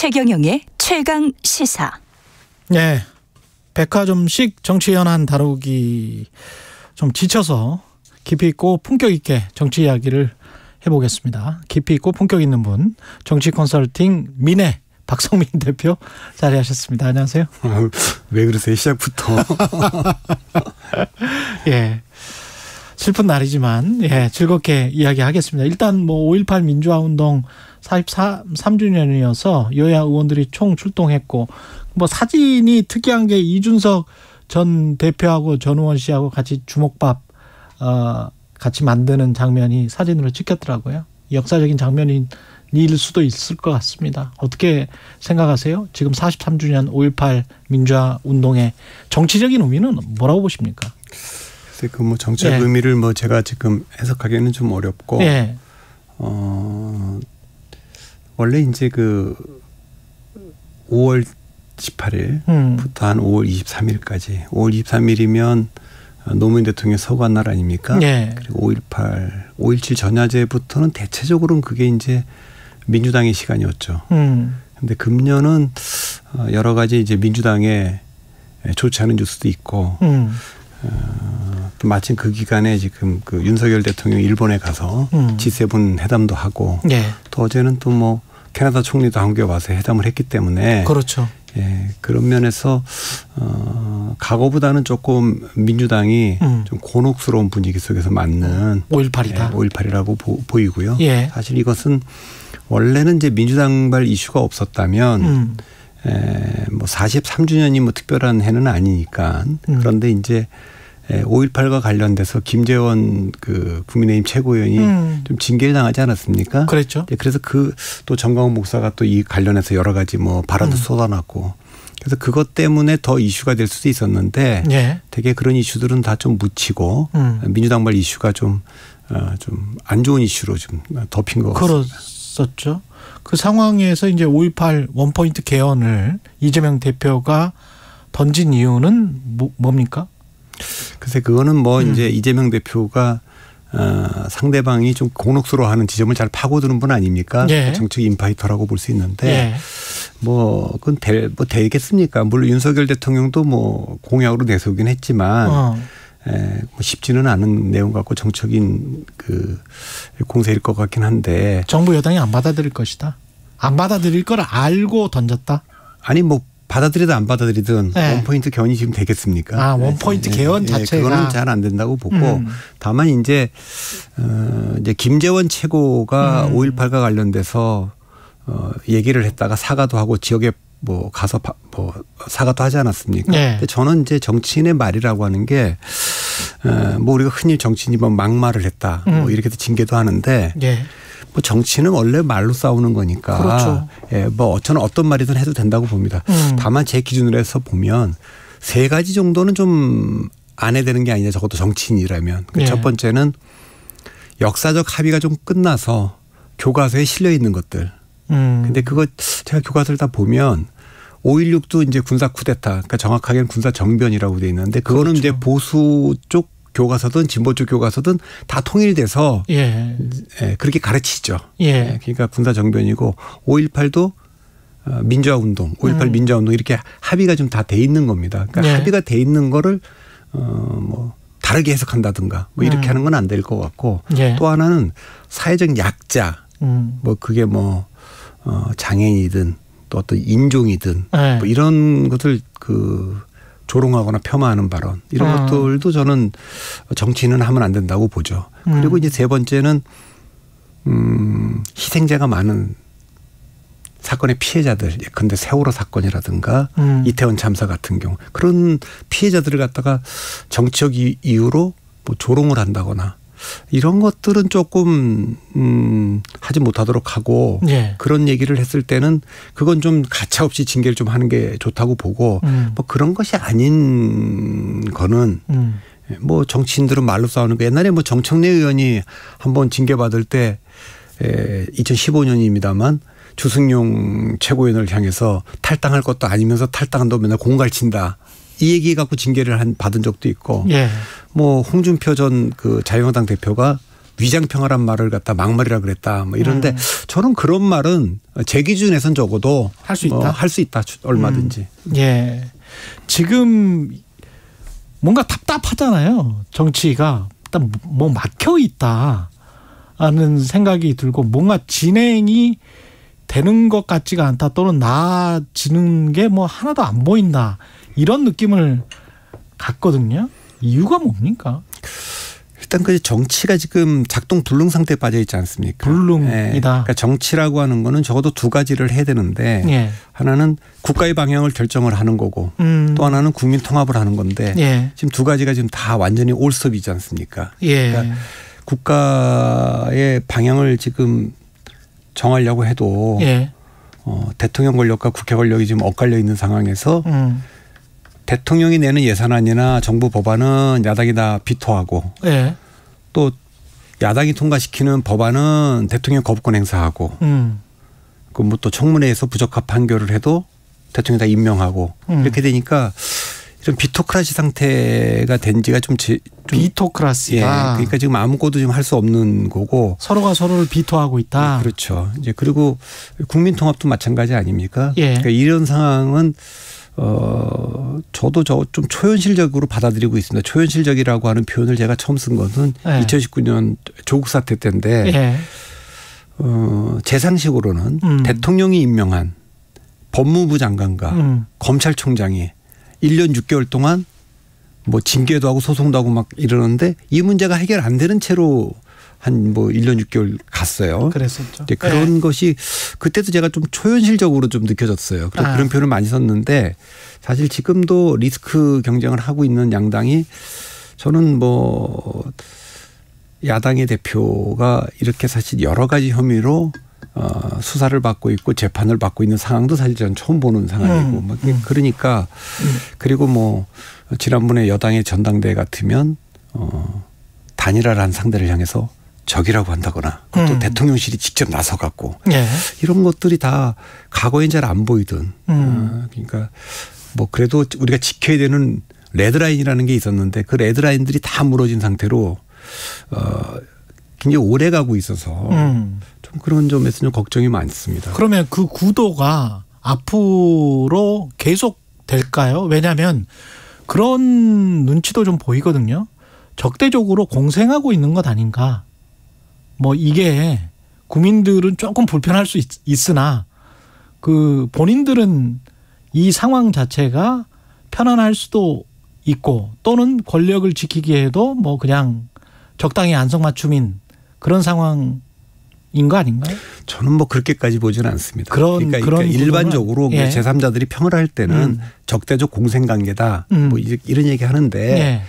최경영의 최강 시사. 네, 백화점식 정치 현안 다루기 좀 지쳐서 깊이 있고 품격 있게 정치 이야기를 해보겠습니다. 깊이 있고 품격 있는 분, 정치 컨설팅 민해 박성민 대표 자리하셨습니다. 안녕하세요. 왜 그러세요? 시작부터. 예, 슬픈 날이지만 즐겁게 이야기하겠습니다. 일단 뭐 5.18 민주화운동 43주년이어서 여야 의원들이 총 출동했고, 뭐 사진이 특이한 게 이준석 전 대표하고 전우원 씨하고 같이 주먹밥 같이 만드는 장면이 사진으로 찍혔더라고요. 역사적인 장면일 수도 있을 것 같습니다. 어떻게 생각하세요? 지금 43주년 5.18 민주화 운동의 정치적인 의미는 뭐라고 보십니까? 글쎄, 그 뭐 정치적 의미를 뭐 제가 지금 해석하기에는 좀 어렵고, 원래 이제 그 5월 18일부터 한 5월 23일까지, 5월 23일이면 노무현 대통령 서거한 날 아닙니까? 그리고 5.18, 5.17 전야제부터는 대체적으로는 그게 이제 민주당의 시간이었죠. 그런데 금년은 여러 가지 이제 민주당에 좋지 않은 뉴스도 있고, 또 마침 그 기간에 지금 그 윤석열 대통령이 일본에 가서 G7 회담도 하고, 또 어제는 또 뭐 캐나다 총리도 한국에 와서 회담을 했기 때문에, 그렇죠. 그런 면에서 과거보다는 조금 민주당이 좀 곤혹스러운 분위기 속에서 맞는 5.18이다. 5.18이라고 보이고요. 사실 이것은 원래는 이제 민주당발 이슈가 없었다면 뭐 43주년이 뭐 특별한 해는 아니니까. 그런데 이제 5.18과 관련돼서 김재원 그 국민의힘 최고위원이 좀 징계를 당하지 않았습니까? 그랬죠. 그래서 그 또 정광훈 목사가 또 이 관련해서 여러 가지 뭐 발언도 쏟아놨고, 그래서 그것 때문에 더 이슈가 될 수도 있었는데, 되게 그런 이슈들은 다 좀 묻히고 민주당발 이슈가 좀 안 좋은 이슈로 좀 덮인 것 같습니다. 그렇었죠. 그 상황에서 이제 5.18 원포인트 개헌을 이재명 대표가 던진 이유는 뭡니까? 글쎄, 그거는 뭐 이제 이재명 대표가 상대방이 좀 곤혹스러워하는 지점을 잘 파고드는 분 아닙니까? 정책 인파이터라고 볼 수 있는데, 뭐 그건 되겠습니까? 물론 윤석열 대통령도 뭐 공약으로 내세우긴 했지만 뭐 쉽지는 않은 내용 갖고 정책인 그 공세일 것 같긴 한데, 정부 여당이 안 받아들일 것이다. 안 받아들일 걸 알고 던졌다. 아니 뭐 받아들이든 안 받아들이든 원포인트 개헌이 지금 되겠습니까? 원포인트 개헌 자체가 그거는 잘 안 된다고 보고, 다만 이제 김재원 최고가 5.18과 관련돼서 얘기를 했다가 사과도 하고 지역에 뭐 가서 뭐 사과도 하지 않았습니까? 근데 저는 이제 정치인의 말이라고 하는 게 뭐 우리가 흔히 정치인이면 막말을 했다 뭐 이렇게도 징계도 하는데, 뭐 정치는 원래 말로 싸우는 거니까, 그렇죠. 뭐 저는 어떤 말이든 해도 된다고 봅니다. 다만 제 기준으로 해서 보면 세 가지 정도는 좀 안 해야 되는 게 아니냐, 적어도 정치인이라면. 첫 번째는 역사적 합의가 좀 끝나서 교과서에 실려 있는 것들. 근데 그거 제가 교과서를 다 보면 5.16도 이제 군사 쿠데타, 그러니까 정확하게는 군사 정변이라고 돼 있는데, 그거는 이제 보수 쪽 교과서든 진보 쪽 교과서든 다 통일돼서 그렇게 가르치죠. 그러니까 군사 정변이고, 5.18도 민주화 운동, 5.18 민주화 운동 이렇게 합의가 좀 다 돼 있는 겁니다. 그러니까 합의가 돼 있는 거를 뭐 다르게 해석한다든가 뭐 이렇게 하는 건 안 될 것 같고, 또 하나는 사회적 약자, 뭐 그게 뭐 장애인이든 또 어떤 인종이든 뭐 이런 것을 그 조롱하거나 폄하하는 발언, 이런 것들도 저는 정치인은 하면 안 된다고 보죠. 그리고 이제 세 번째는 희생자가 많은 사건의 피해자들, 예컨대 세월호 사건이라든가 이태원 참사 같은 경우, 그런 피해자들을 갖다가 정치적 이유로 뭐 조롱을 한다거나 이런 것들은 조금 하지 못하도록 하고, 그런 얘기를 했을 때는 그건 좀 가차없이 징계를 좀 하는 게 좋다고 보고, 뭐 그런 것이 아닌 거는 뭐 정치인들은 말로 싸우는 거. 옛날에 뭐 정청래 의원이 한번 징계받을 때 2015년입니다만 주승용 최고위원을 향해서 탈당할 것도 아니면서 탈당한다고 맨날 공갈친다, 이 얘기 갖고 징계를 받은 적도 있고, 뭐 홍준표 전 그 자유한국당 대표가 위장평화란 말을 갖다 막말이라 그랬다. 뭐 이런데 저는 그런 말은 제 기준에선 적어도 할 수 있다. 할 수 있다. 얼마든지. 예. 지금 뭔가 답답하잖아요. 정치가 일단 뭐 막혀 있다 하는 생각이 들고 뭔가 진행이 되는 것 같지가 않다 또는 나아지는 게 뭐 하나도 안 보인다 이런 느낌을 갖거든요. 이유가 뭡니까? 일단 그 정치가 지금 작동 불능 상태에 빠져 있지 않습니까? 불능이다. 예. 그러니까 정치라고 하는 거는 적어도 두 가지를 해야 되는데 예. 하나는 국가의 방향을 결정을 하는 거고 또 하나는 국민 통합을 하는 건데 예. 지금 두 가지가 지금 다 완전히 올스톱이지 않습니까? 예. 그러니까 국가의 방향을 지금 정하려고 해도 예. 대통령 권력과 국회 권력이 지금 엇갈려 있는 상황에서 대통령이 내는 예산안이나 정부 법안은 야당이 다 비토하고 예. 또 야당이 통과시키는 법안은 대통령 거부권 행사하고 그 뭐 또 청문회에서 부적합 판결을 해도 대통령이 다 임명하고 이렇게 되니까 이런 비토크라시 상태가 된 지가 좀 비토크라시다. 예, 그러니까 지금 아무것도 지금 할 수 없는 거고 서로가 서로를 비토하고 있다. 그렇죠. 이제 그리고 국민 통합도 마찬가지 아닙니까? 예. 그러니까 이런 상황은 저도 좀 초현실적으로 받아들이고 있습니다. 초현실적이라고 하는 표현을 제가 처음 쓴 것은 예. 2019년 조국 사태 때인데 예. 제 상식으로는 대통령이 임명한 법무부 장관과 검찰총장이 1년 6개월 동안 뭐 징계도 하고 소송도 하고 막 이러는데 이 문제가 해결 안 되는 채로 한 뭐 1년 6개월 갔어요. 그랬었죠. 이제 그런 것이 그때도 제가 좀 초현실적으로 좀 느껴졌어요. 그래서 그런 표현을 많이 썼는데 사실 지금도 리스크 경쟁을 하고 있는 양당이 저는 뭐 야당의 대표가 이렇게 사실 여러 가지 혐의로 수사를 받고 있고 재판을 받고 있는 상황도 사실 저는 처음 보는 상황이고 그러니까 그리고 뭐 지난번에 여당의 전당대회 같으면 단일화를 상대를 향해서 적이라고 한다거나 또 대통령실이 직접 나서 갖고 예. 이런 것들이 다 과거엔 잘 안 보이던 그러니까 뭐 그래도 우리가 지켜야 되는 레드라인이라는 게 있었는데 그 레드라인들이 다 무너진 상태로 굉장히 오래 가고 있어서 좀 그런 점에서 좀 걱정이 많습니다. 그러면 그 구도가 앞으로 계속 될까요? 왜냐하면 그런 눈치도 좀 보이거든요. 적대적으로 공생하고 있는 것 아닌가. 뭐 이게 국민들은 조금 불편할 수 있으나 그 본인들은 이 상황 자체가 편안할 수도 있고 또는 권력을 지키기에도 뭐 그냥 적당히 안성맞춤인 그런 상황인 거 아닌가요? 저는 뭐 그렇게까지 보지는 않습니다. 그런 일반적으로 예. 제3자들이 평을 할 때는 적대적 공생관계다. 뭐 이런 얘기 하는데 예.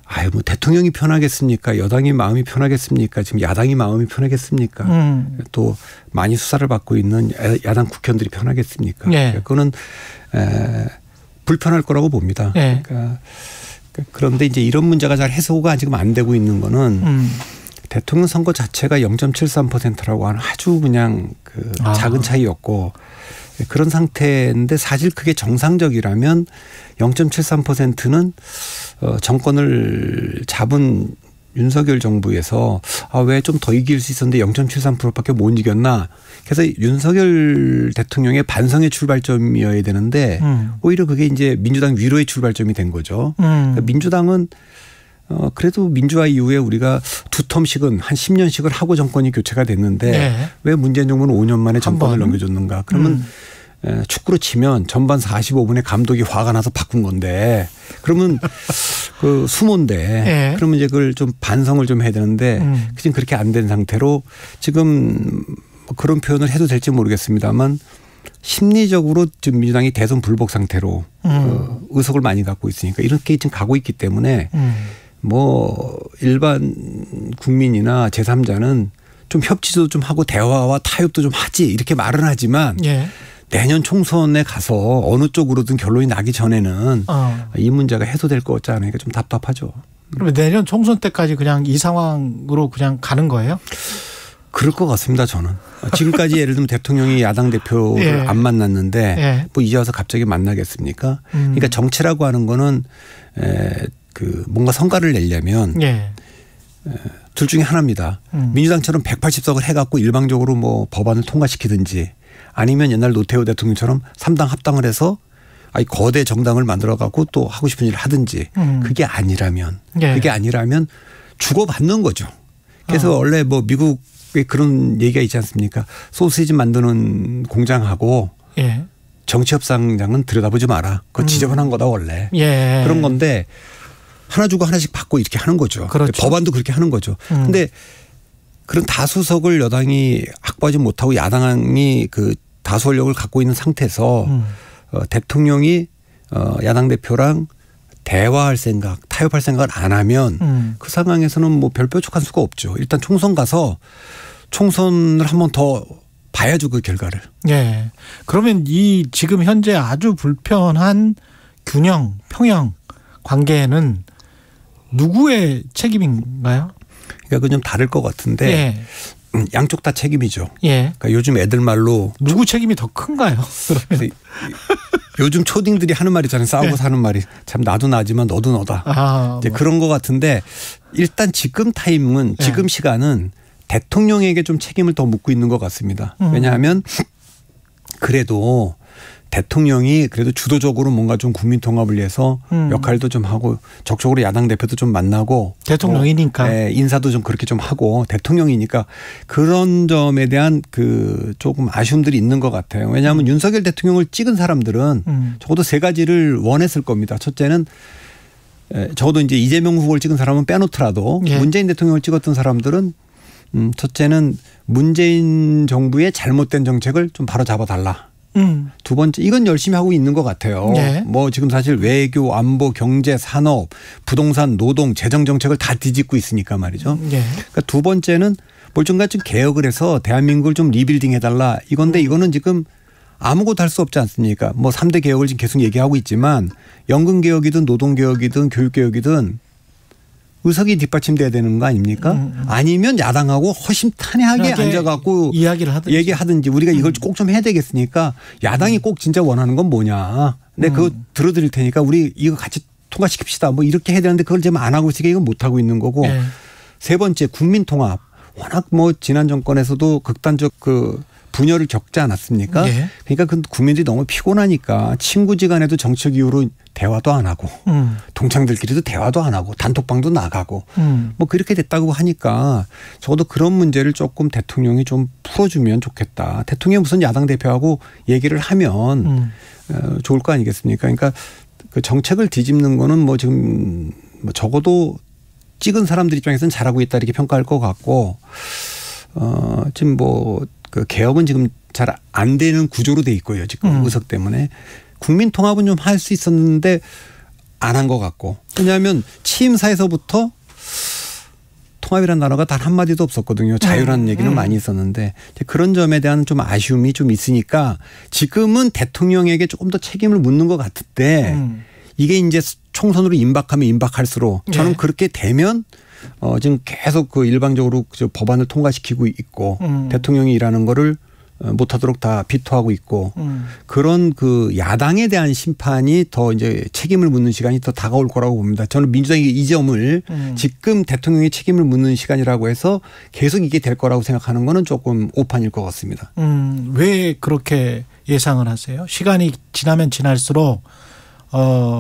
아유 뭐 대통령이 편하겠습니까? 여당이 마음이 편하겠습니까? 지금 야당이 마음이 편하겠습니까? 또 많이 수사를 받고 있는 야당 국회의원들이 편하겠습니까? 예. 그거는 불편할 거라고 봅니다. 예. 그러니까 그런데 이제 이런 문제가 잘 해소가 지금 안 되고 있는 거는 대통령 선거 자체가 0.73%라고 하는 아주 그냥 그 작은 차이였고 그런 상태인데 사실 그게 정상적이라면 0.73%는 정권을 잡은 윤석열 정부에서 왜 좀 더 이길 수 있었는데 0.73%밖에 못 이겼나. 그래서 윤석열 대통령의 반성의 출발점이어야 되는데 오히려 그게 이제 민주당 위로의 출발점이 된 거죠. 그러니까 민주당은 그래도 민주화 이후에 우리가 두 텀씩은 한 10년씩을 하고 정권이 교체가 됐는데 네. 왜 문재인 정부는 5년 만에 정권을 넘겨줬는가. 그러면 축구로 치면 전반 45분에 감독이 화가 나서 바꾼 건데 그러면 그 수모인데 네. 그러면 이제 그걸 좀 반성을 좀 해야 되는데 지금 그렇게 안 된 상태로 지금 그런 표현을 해도 될지 모르겠습니다만 심리적으로 지금 민주당이 대선 불복 상태로 의석을 많이 갖고 있으니까 이렇게 지금 가고 있기 때문에 뭐 일반 국민이나 제3자는 좀 협치도 좀 하고 대화와 타협도 좀 하지 이렇게 말은 하지만 예. 내년 총선에 가서 어느 쪽으로든 결론이 나기 전에는 이 문제가 해소될 것 같지 않으니까 좀 답답하죠. 그러면 내년 총선 때까지 그냥 이 상황으로 그냥 가는 거예요? 그럴 것 같습니다. 저는. 지금까지 예를 들면 대통령이 야당 대표를 예. 안 만났는데 예. 뭐 이제 와서 갑자기 만나겠습니까? 그러니까 정치라고 하는 거는 그 뭔가 성과를 내려면 예. 둘 중에 하나입니다. 민주당처럼 180석을 해갖고 일방적으로 뭐 법안을 통과시키든지 아니면 옛날 노태우 대통령처럼 3당 합당을 해서 아니 거대 정당을 만들어갖고 또 하고 싶은 일을 하든지 그게 아니라면 주고받는 거죠. 그래서 원래 뭐 미국에 그런 얘기가 있지 않습니까? 소시지 만드는 공장하고 정치협상장은 들여다보지 마라. 그거 지저분한 거다 원래. 그런 건데 하나 주고 하나씩 받고 이렇게 하는 거죠. 그렇죠. 법안도 그렇게 하는 거죠. 그런데 그런 다수석을 여당이 확보하지 못하고 야당이 그 다수 권력을 갖고 있는 상태에서 대통령이 야당 대표랑 대화할 생각, 타협할 생각을 안 하면 그 상황에서는 뭐 별 뾰족한 수가 없죠. 일단 총선 가서 총선을 한 번 더 봐야죠, 그 결과를. 예. 그러면 이 지금 현재 아주 불편한 균형, 평형 관계는 누구의 책임인가요? 그러니까 그건 좀 다를 것 같은데 양쪽 다 책임이죠. 그러니까 요즘 애들 말로 누구 책임이 더 큰가요? 요즘 초딩들이 하는 말이잖아요. 싸우고 사는 말이 참 나도 나지만 너도 너다. 이제 그런 것 같은데 일단 지금 타임은 지금 시간은 대통령에게 좀 책임을 더 묻고 있는 것 같습니다. 왜냐하면 그래도 대통령이 그래도 주도적으로 뭔가 좀 국민 통합을 위해서 역할도 좀 하고 적극적으로 야당 대표도 좀 만나고 대통령이니까 인사도 좀 그렇게 좀 하고 대통령이니까 그런 점에 대한 그 조금 아쉬움들이 있는 것 같아요. 왜냐하면 윤석열 대통령을 찍은 사람들은 적어도 세 가지를 원했을 겁니다. 첫째는 적어도 이제 이재명 후보를 찍은 사람은 빼놓더라도 문재인 대통령을 찍었던 사람들은 첫째는 문재인 정부의 잘못된 정책을 좀 바로 잡아달라. 두 번째 이건 열심히 하고 있는 것 같아요. 뭐 지금 사실 외교, 안보, 경제, 산업, 부동산, 노동, 재정 정책을 다 뒤집고 있으니까 말이죠. 그러니까 두 번째는 멀쩡같이 개혁을 해서 대한민국을 좀 리빌딩 해달라 이건데 이거는 지금 아무것도 할 수 없지 않습니까? 뭐 3대 개혁을 지금 계속 얘기하고 있지만 연금 개혁이든 노동 개혁이든 교육 개혁이든 의석이 뒷받침돼야 되는 거 아닙니까? 아니면 야당하고 허심탄회하게 앉아갖고 얘기하든지 우리가 이걸 꼭 좀 해야 되겠으니까 야당이 꼭 진짜 원하는 건 뭐냐. 근데 그거 들어드릴 테니까 우리 이거 같이 통과시킵시다. 뭐 이렇게 해야 되는데 그걸 지금 안 하고 있으니까 이건 못 하고 있는 거고. 세 번째 국민통합. 워낙 뭐 지난 정권에서도 극단적 그 분열을 겪지 않았습니까? 그러니까 그 국민들이 너무 피곤하니까 친구지간에도 정책 이유로 대화도 안 하고 동창들끼리도 대화도 안 하고 단톡방도 나가고 뭐 그렇게 됐다고 하니까 적어도 그런 문제를 조금 대통령이 좀 풀어주면 좋겠다. 대통령이 무슨 야당 대표하고 얘기를 하면 좋을 거 아니겠습니까? 그러니까 그 정책을 뒤집는 거는 뭐 지금 뭐 적어도 찍은 사람들 입장에서는 잘하고 있다 이렇게 평가할 것 같고 지금 뭐 그 개혁은 지금 잘 안 되는 구조로 돼 있고요. 지금 의석 때문에 국민 통합은 좀 할 수 있었는데 안 한 것 같고 왜냐하면 취임사에서부터 통합이라는 단어가 단 한마디도 없었거든요. 자유라는 얘기는 많이 있었는데 그런 점에 대한 좀 아쉬움이 좀 있으니까 지금은 대통령에게 조금 더 책임을 묻는 것 같은데 이게 이제 총선으로 임박하면 임박할수록 저는 그렇게 되면 지금 계속 그 일방적으로 법안을 통과시키고 있고 대통령이 일하는 거를 못하도록 다 비토하고 있고 그런 그 야당에 대한 심판이 더 이제 책임을 묻는 시간이 더 다가올 거라고 봅니다. 저는 민주당이 이 점을 지금 대통령이 책임을 묻는 시간이라고 해서 계속 이게 될 거라고 생각하는 거는 조금 오판일 것 같습니다. 왜 그렇게 예상을 하세요? 시간이 지나면 지날수록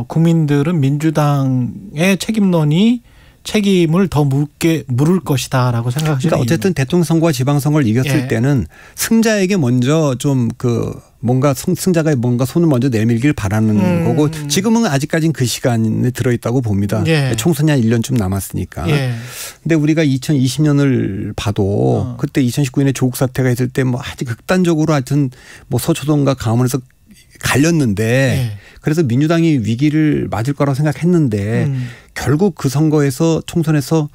국민들은 민주당의 책임론이 책임을 더 물을 것이다라고 생각하시는 그러니까 어쨌든 대통령 선거와 지방선거를 이겼을 때는 승자에게 먼저 좀 그 뭔가 승자가 뭔가 손을 먼저 내밀길 바라는 거고 지금은 아직까지는 그 시간에 들어있다고 봅니다. 총선이 한 1년쯤 남았으니까. 근데 우리가 2020년을 봐도 그때 2019년에 조국 사태가 있을 때 뭐 아주 극단적으로 하여튼 뭐 서초동과 강화문에서 갈렸는데 그래서 민주당이 위기를 맞을 거라고 생각했는데 결국 그 선거에서 총선에서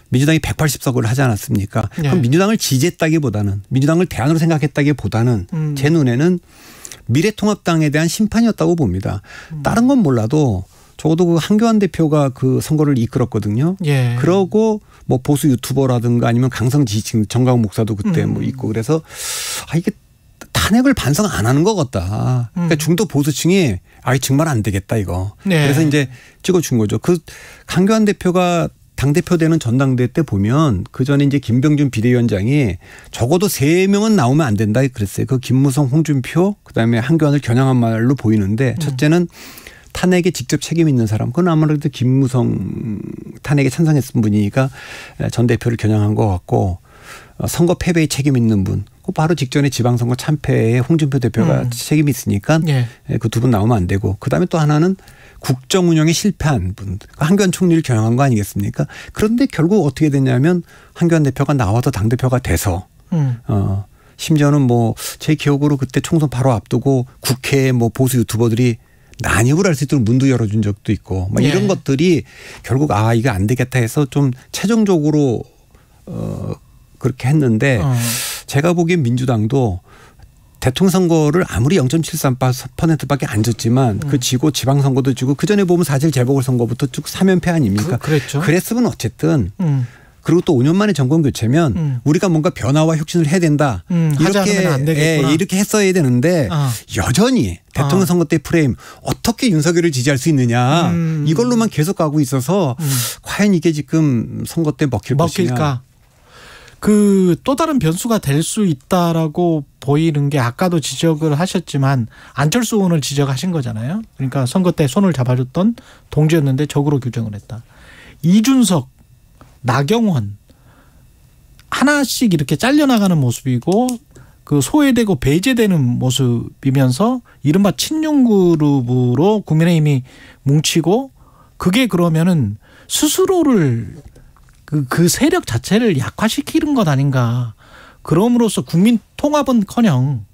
민주당이 180석을 하지 않았습니까? 그럼 민주당을 지지했다기보다는 민주당을 대안으로 생각했다기보다는 제 눈에는 미래통합당에 대한 심판이었다고 봅니다. 다른 건 몰라도 적어도 그 한교안 대표가 그 선거를 이끌었거든요. 그러고 뭐 보수 유튜버라든가 아니면 강성 지지층 정강 목사도 그때 뭐 있고 그래서 이게 탄핵을 반성 안 하는 것 같다. 그러니까 중도 보수층이 정말 안 되겠다 이거. 그래서 이제 찍어준 거죠. 그 한교안 대표가 당대표 되는 전당대회 때 보면 그 전에 이제 김병준 비대위원장이 적어도 3명은 나오면 안 된다 그랬어요. 그 김무성, 홍준표 그다음에 한교안을 겨냥한 말로 보이는데 첫째는 탄핵에 직접 책임 있는 사람. 그건 아무래도 김무성 탄핵에 찬성했던 분이니까 전 대표를 겨냥한 것 같고 선거 패배에 책임 있는 분. 그 바로 직전에 지방선거 참패에 홍준표 대표가 책임이 있으니까 예. 그 두 분 나오면 안 되고 그다음에 또 하나는 국정 운영에 실패한 분. 한교안 총리를 겨냥한 거 아니겠습니까? 그런데 결국 어떻게 됐냐면 한교안 대표가 나와서 당대표가 돼서 심지어는 뭐 제 기억으로 그때 총선 바로 앞두고 국회에 뭐 보수 유튜버들이 난입을 할 수 있도록 문도 열어준 적도 있고 막 이런 것들이 결국 이게 안 되겠다 해서 좀 최종적으로 그렇게 했는데 제가 보기엔 민주당도 대통령 선거를 아무리 0.73%밖에 안 졌지만 그 지고 지방선거도 지고 그전에 보면 사실 재보궐선거부터 쭉 3연패 아닙니까? 그랬죠. 그랬으면 어쨌든 그리고 또 5년 만에 정권 교체면 우리가 뭔가 변화와 혁신을 해야 된다. 이렇게 안 되겠구나. 이렇게 했어야 되는데 여전히 대통령 선거 때 프레임 어떻게 윤석열을 지지할 수 있느냐 이걸로만 계속 가고 있어서 과연 이게 지금 선거 때 먹힐까? 그 또 다른 변수가 될 수 있다라고 보이는 게 아까도 지적을 하셨지만 안철수 의원을 지적하신 거잖아요. 그러니까 선거 때 손을 잡아줬던 동지였는데 적으로 규정을 했다. 이준석, 나경원 하나씩 이렇게 잘려나가는 모습이고 그 소외되고 배제되는 모습이면서 이른바 친윤그룹으로 국민의힘이 뭉치고 그게 그러면은 스스로를 그 세력 자체를 약화시키는 것 아닌가. 그럼으로써 국민 통합은커녕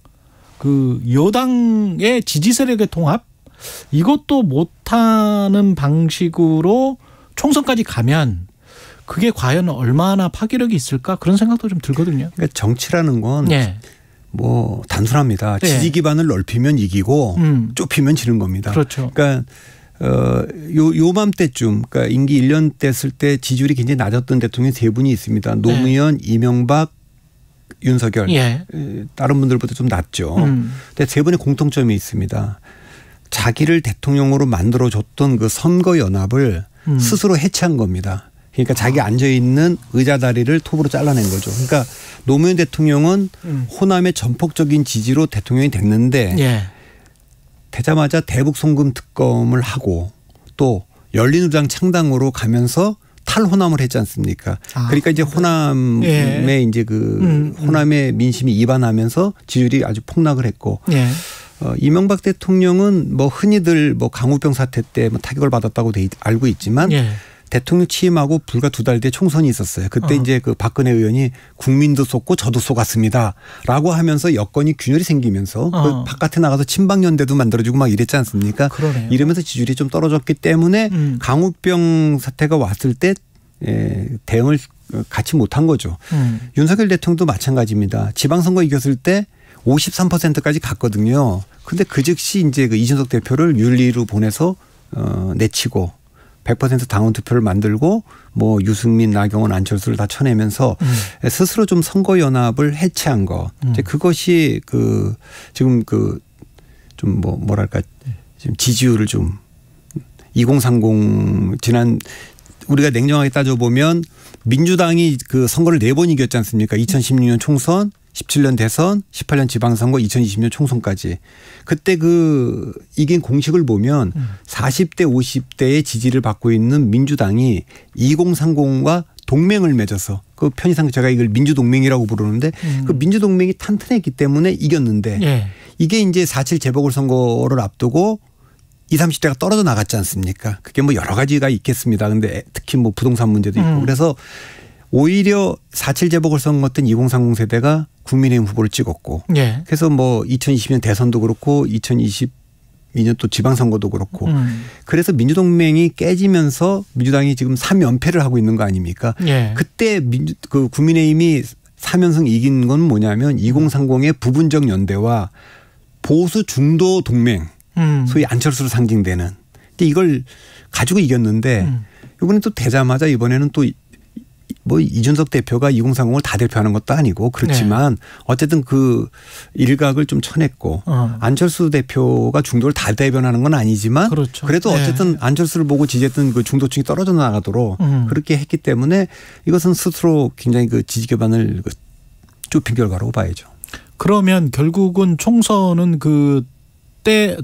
그 여당의 지지 세력의 통합 이것도 못하는 방식으로 총선까지 가면 그게 과연 얼마나 파괴력이 있을까 그런 생각도 좀 들거든요. 그러니까 정치라는 건 뭐 단순합니다. 지지 기반을 넓히면 이기고 좁히면 지는 겁니다. 그렇죠. 그러니까 요맘때쯤 그러니까 임기 1년 됐을 때 지지율이 굉장히 낮았던 대통령이 3분이 있습니다. 노무현, 이명박, 윤석열. 다른 분들보다 좀 낮죠. 근데 3분의 공통점이 있습니다. 자기를 대통령으로 만들어줬던 그 선거 연합을 스스로 해체한 겁니다. 그러니까 자기 앉아있는 의자 다리를 톱으로 잘라낸 거죠. 그러니까 노무현 대통령은 호남의 전폭적인 지지로 대통령이 됐는데 되자마자 대북 송금 특검을 하고 또 열린우리당 창당으로 가면서 탈호남을 했지 않습니까? 그러니까 이제 호남의 이제 그 호남의 민심이 이반하면서 지지율이 아주 폭락을 했고 이명박 대통령은 뭐 흔히들 뭐 강우병 사태 때 뭐 타격을 받았다고 알고 있지만 대통령 취임하고 불과 2달 뒤에 총선이 있었어요. 그때 이제 그 박근혜 의원이 국민도 속고 저도 속았습니다라고 하면서 여건이 균열이 생기면서 그 바깥에 나가서 친박연대도 만들어주고 막 이랬지 않습니까? 그러네요. 이러면서 지지율이 좀 떨어졌기 때문에 강우병 사태가 왔을 때 대응을 같이 못한 거죠. 윤석열 대통령도 마찬가지입니다. 지방선거 이겼을 때 53%까지 갔거든요. 그런데 그 즉시 이제 그 이준석 대표를 윤리로 보내서 내치고 100% 당원 투표를 만들고 뭐 유승민, 나경원, 안철수를 다 쳐내면서 스스로 좀 선거 연합을 해체한 거. 이제 그것이 그 지금 그 좀 뭐랄까 지금 지지율을 좀 2030 지난 우리가 냉정하게 따져보면 민주당이 그 선거를 4번 이겼지 않습니까? 2016년 총선, 17년 대선, 18년 지방선거, 2020년 총선까지. 그때 그 이긴 공식을 보면 40대 50대의 지지를 받고 있는 민주당이 2030과 동맹을 맺어서 그 편의상 제가 이걸 민주동맹이라고 부르는데 그 민주동맹이 탄탄했기 때문에 이겼는데 이게 이제 4.7 재보궐선거를 앞두고 20, 30대가 떨어져 나갔지 않습니까? 그게 뭐 여러 가지가 있겠습니다. 근데 특히 뭐 부동산 문제도 있고 그래서 오히려 4.7 재보궐선거 때 2030 세대가 국민의힘 후보를 찍었고 그래서 뭐 2020년 대선도 그렇고 2022년 또 지방선거도 그렇고 그래서 민주동맹이 깨지면서 민주당이 지금 3연패를 하고 있는 거 아닙니까? 그때 그 국민의힘이 3연승 이긴 건 뭐냐면 2030의 부분적 연대와 보수 중도 동맹 소위 안철수로 상징되는 근데 이걸 가지고 이겼는데 이번에 또 되자마자 이번에는 또 뭐 이준석 대표가 2030을 다 대표하는 것도 아니고 그렇지만 네. 어쨌든 그 일각을 좀 쳐냈고 안철수 대표가 중도를 다 대변하는 건 아니지만 그렇죠. 그래도 어쨌든 네. 안철수를 보고 지지했던 그 중도층이 떨어져 나가도록 그렇게 했기 때문에 이것은 스스로 굉장히 그 지지 기반을 좁힌 결과라고 봐야죠. 그러면 결국은 총선은 그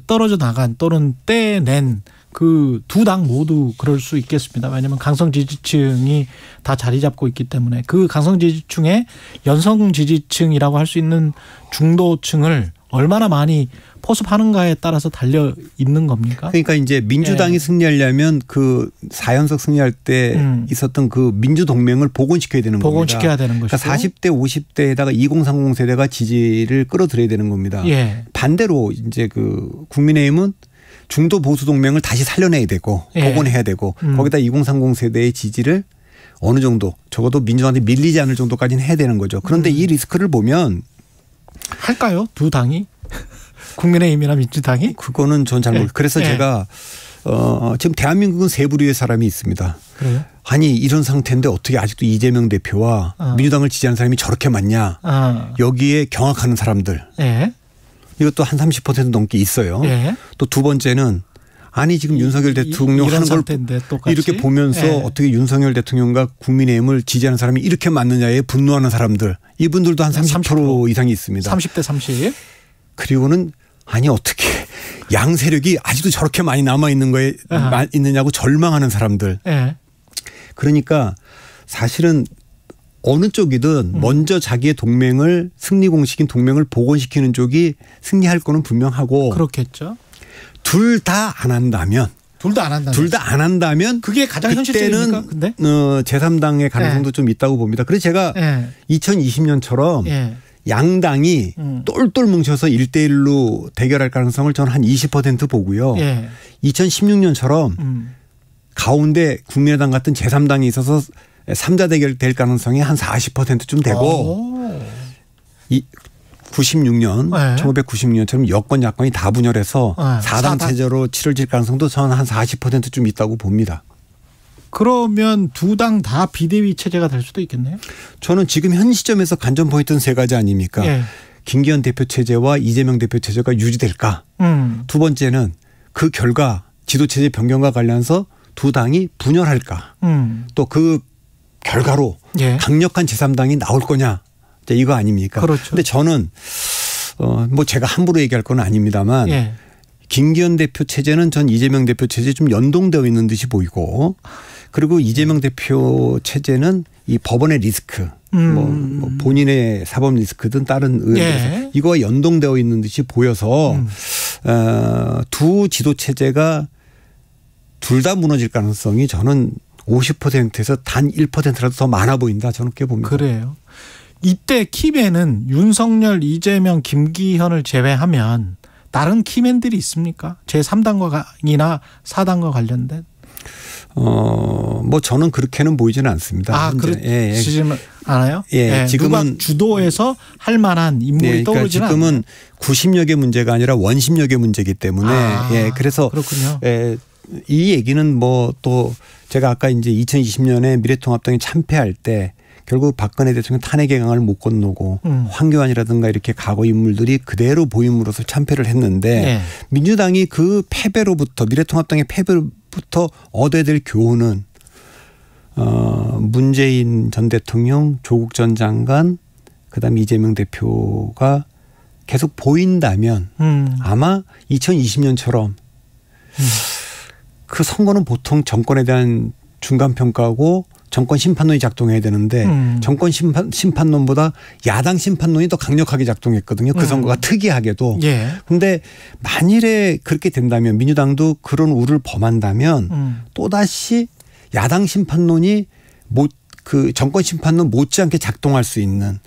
떨어져 나간 또는 떼낸 그 두 당 모두 그럴 수 있겠습니다. 왜냐하면 강성 지지층이 다 자리 잡고 있기 때문에 그 강성 지지층의 연성 지지층이라고 할 수 있는 중도층을 얼마나 많이 포섭하는가에 따라서 달려 있는 겁니까? 그러니까 이제 민주당이 승리하려면 그 4연석 승리할 때 있었던 그 민주동맹을 복원시켜야 되는 겁니다. 복원시켜야 되는 것이고. 그러니까 40대 50대에다가 2030 세대가 지지를 끌어들여야 되는 겁니다. 예. 반대로 이제 그 국민의힘은 중도 보수 동맹을 다시 살려내야 되고 예. 복원해야 되고 거기다 2030 세대의 지지를 어느 정도 적어도 민주당한테 밀리지 않을 정도까지는 해야 되는 거죠. 그런데 이 리스크를 보면 할까요? 두 당이? 국민의힘이나 민주당이? 그거는 전 잘 모르겠어요. 그래서 제가 지금 대한민국은 세 부류의 사람이 있습니다. 그래요? 아니 이런 상태인데 어떻게 아직도 이재명 대표와 민주당을 지지하는 사람이 저렇게 많냐. 여기에 경악하는 사람들. 이것도 한 30% 넘게 있어요. 또 두 번째는 아니 지금 윤석열 대통령 하는 걸 이렇게 보면서 어떻게 윤석열 대통령과 국민의힘을 지지하는 사람이 이렇게 많느냐에 분노하는 사람들. 이분들도 한 30% 이상이 있습니다. 30대 30. 그리고는 아니 어떻게 양 세력이 아직도 저렇게 많이 남아있는 거에 있느냐고 절망하는 사람들. 그러니까 사실은 어느 쪽이든 먼저 자기의 동맹을 승리 공식인 동맹을 복원시키는 쪽이 승리할 거는 분명하고. 그렇겠죠. 둘 다 안 한다면. 둘 다 안 한다면. 그게 가장 현실적입니까? 근데? 제3당의 가능성도 좀 있다고 봅니다. 그래서 제가 2020년처럼 양당이 똘똘 뭉쳐서 1대1로 대결할 가능성을 저는 한 20% 보고요. 2016년처럼 가운데 국민의당 같은 제3당이 있어서 3자 대결 될 가능성이 한 40%좀 되고 96년 1996년처럼 여권 야권이 다 분열해서 4당 체제로 치러질 가능성도 저는 한 40%좀 있다고 봅니다. 그러면 두 당 다 비대위 체제가 될 수도 있겠네요. 저는 지금 현 시점에서 관전 포인트는 세 가지 아닙니까? 김기현 대표 체제와 이재명 대표 체제가 유지될까? 두 번째는 그 결과 지도체제 변경과 관련해서 두 당이 분열할까? 또 그 결과로 강력한 제3당이 나올 거냐? 이거 아닙니까? 그런데 그렇죠. 저는 뭐 제가 함부로 얘기할 건 아닙니다만 김기현 대표 체제는 전 이재명 대표 체제에 좀 연동되어 있는 듯이 보이고 그리고 이재명 대표 체제는 이 법원의 리스크 뭐 본인의 사법 리스크든 다른 의혹에서 이거와 연동되어 있는 듯이 보여서 두 지도 체제가 둘 다 무너질 가능성이 저는 50%에서 단 1%라도 더 많아 보인다. 저는 꽤 봅니다. 그래요. 이때 키맨은 윤석열, 이재명, 김기현을 제외하면 다른 키맨들이 있습니까? 제3당과나 4당과 관련된? 뭐 저는 그렇게는 보이지는 않습니다. 그렇지는 않아요? 지금은 누가 주도해서 할 만한 인물이 떠오르지는 않아요. 지금은 구심력의 문제가 아니라 원심력의 문제이기 때문에 그래서 그렇군요. 이 얘기는 뭐 또 제가 아까 이제 2020년에 미래통합당이 참패할 때 결국 박근혜 대통령 탄핵의 강을 못 건너고 황교안이라든가 이렇게 과거 인물들이 그대로 보임으로써 참패를 했는데 민주당이 그 패배로부터 미래통합당의 패배로부터 얻어야 될 교훈은 문재인 전 대통령, 조국 전 장관, 그다음에 이재명 대표가 계속 보인다면 아마 2020년처럼 그 선거는 보통 정권에 대한 중간평가고 정권 심판론이 작동해야 되는데 정권 심판론보다 야당 심판론이 더 강력하게 작동했거든요. 그 선거가 특이하게도. 그런데 만일에 그렇게 된다면 민주당도 그런 우를 범한다면 또다시 야당 심판론이 그 정권 심판론 못지않게 작동할 수 있는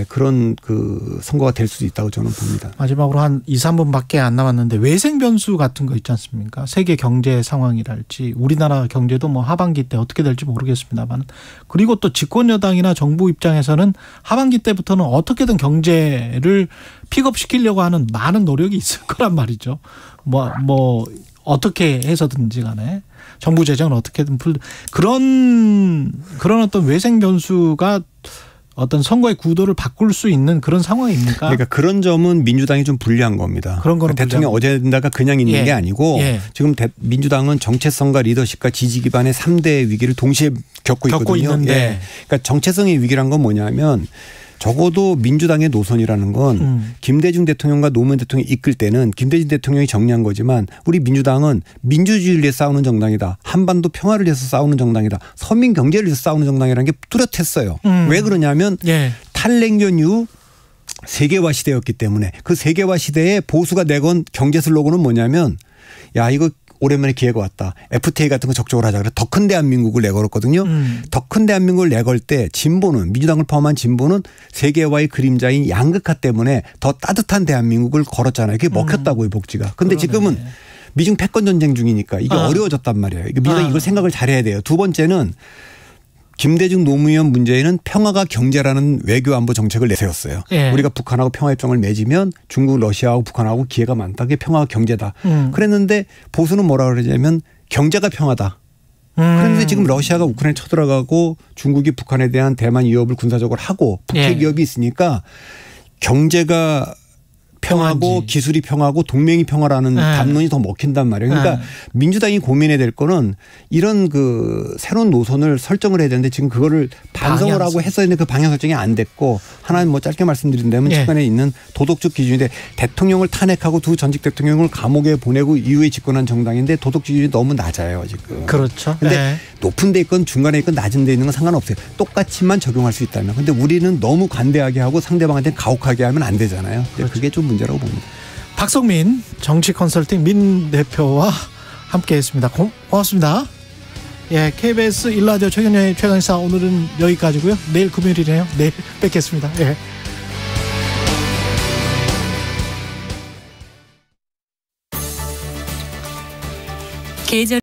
그런 그 선거가 될 수도 있다고 저는 봅니다. 마지막으로 한 2, 3분밖에 안 남았는데 외생 변수 같은 거 있지 않습니까? 세계 경제 상황이랄지 우리나라 경제도 뭐 하반기 때 어떻게 될지 모르겠습니다만 그리고 또 집권 여당이나 정부 입장에서는 하반기 때부터는 어떻게든 경제를 픽업시키려고 하는 많은 노력이 있을 거란 말이죠. 뭐 어떻게 해서든지 간에 정부 재정을 어떻게든 그런 어떤 외생 변수가 어떤 선거의 구도를 바꿀 수 있는 그런 상황입니까? 그러니까 그런 점은 민주당이 좀 불리한 겁니다. 그런 거는 대통령 어젠다가 그냥 있는 게 아니고 지금 민주당은 정체성과 리더십과 지지 기반의 3대 위기를 동시에 겪고 있거든요. 그러니까 정체성의 위기란 건 뭐냐면 적어도 민주당의 노선이라는 건 김대중 대통령과 노무현 대통령이 이끌 때는 김대중 대통령이 정리한 거지만 우리 민주당은 민주주의를 위해 싸우는 정당이다. 한반도 평화를 위해서 싸우는 정당이다. 서민 경제를 위해서 싸우는 정당이라는 게 뚜렷했어요. 왜 그러냐면 탈냉전 이후 세계화 시대였기 때문에 그 세계화 시대에 보수가 내건 경제 슬로건은 뭐냐면 야 이거 오랜만에 기회가 왔다. FTA 같은 거 적극적으로 하자. 그래서 더 큰 대한민국을 내걸었거든요. 더 큰 대한민국을 내걸 때 진보는 민주당을 포함한 진보는 세계화의 그림자인 양극화 때문에 더 따뜻한 대한민국을 걸었잖아요. 그게 먹혔다고요 복지가. 그런데 지금은 미중 패권 전쟁 중이니까 이게 어려워졌단 말이에요. 민주당이 이걸 생각을 잘해야 돼요. 두 번째는 김대중 노무현 문재인은 평화가 경제라는 외교안보 정책을 내세웠어요. 우리가 북한하고 평화협정을 맺으면 중국 러시아하고 북한하고 기회가 많다. 그게 평화가 경제다. 그랬는데 보수는 뭐라 그러냐면 경제가 평화다. 그런데 지금 러시아가 우크라이나에 쳐들어가고 중국이 북한에 대한 대만 위협을 군사적으로 하고 북핵 위협이 있으니까 경제가 평화고 기술이 평화고 동맹이 평화라는 담론이 더 먹힌단 말이에요. 그러니까 민주당이 고민해야 될 거는 이런 그 새로운 노선을 설정을 해야 되는데 지금 그거를 반성을 하고 했어야 되는데 그 방향 설정이 안 됐고 하나는 뭐 짧게 말씀드린다면 최근에 있는 도덕적 기준인데 대통령을 탄핵하고 두 전직 대통령을 감옥에 보내고 이후에 집권한 정당인데 도덕 기준이 너무 낮아요 지금. 그렇죠. 근데 높은 데 있건 중간에 있건 낮은 데 있는 건 상관없어요. 똑같이만 적용할 수 있다면. 근데 우리는 너무 관대하게 하고 상대방한테 가혹하게 하면 안 되잖아요. 그렇죠. 그게 좀 문제라고 봅니다. 박성민 정치 컨설팅 민 대표와 함께했습니다. 고맙습니다. KBS 1라디오 최경영의 최강시사 오늘은 여기까지고요. 내일 금요일이네요. 내일 뵙겠습니다. 계절